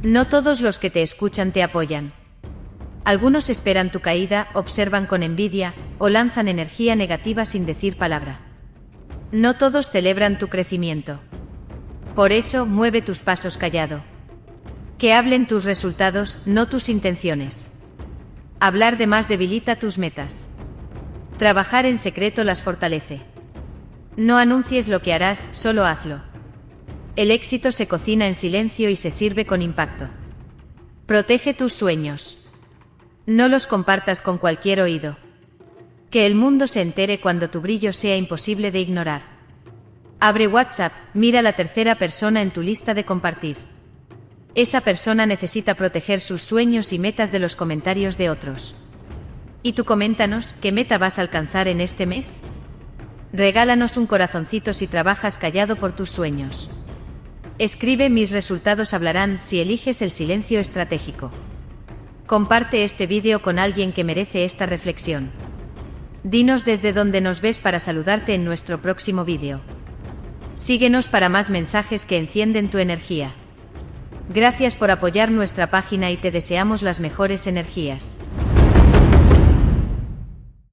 No todos los que te escuchan te apoyan. Algunos esperan tu caída, observan con envidia, o lanzan energía negativa sin decir palabra. No todos celebran tu crecimiento. Por eso, mueve tus pasos callado. Que hablen tus resultados, no tus intenciones. Hablar de más debilita tus metas. Trabajar en secreto las fortalece. No anuncies lo que harás, solo hazlo. El éxito se cocina en silencio y se sirve con impacto. Protege tus sueños. No los compartas con cualquier oído. Que el mundo se entere cuando tu brillo sea imposible de ignorar. Abre WhatsApp, mira a la tercera persona en tu lista de compartir. Esa persona necesita proteger sus sueños y metas de los comentarios de otros. Y tú coméntanos, ¿qué meta vas a alcanzar en este mes? Regálanos un corazoncito si trabajas callado por tus sueños. Escribe mis resultados hablarán si eliges el silencio estratégico. Comparte este vídeo con alguien que merece esta reflexión. Dinos desde dónde nos ves para saludarte en nuestro próximo vídeo. Síguenos para más mensajes que encienden tu energía. Gracias por apoyar nuestra página y te deseamos las mejores energías.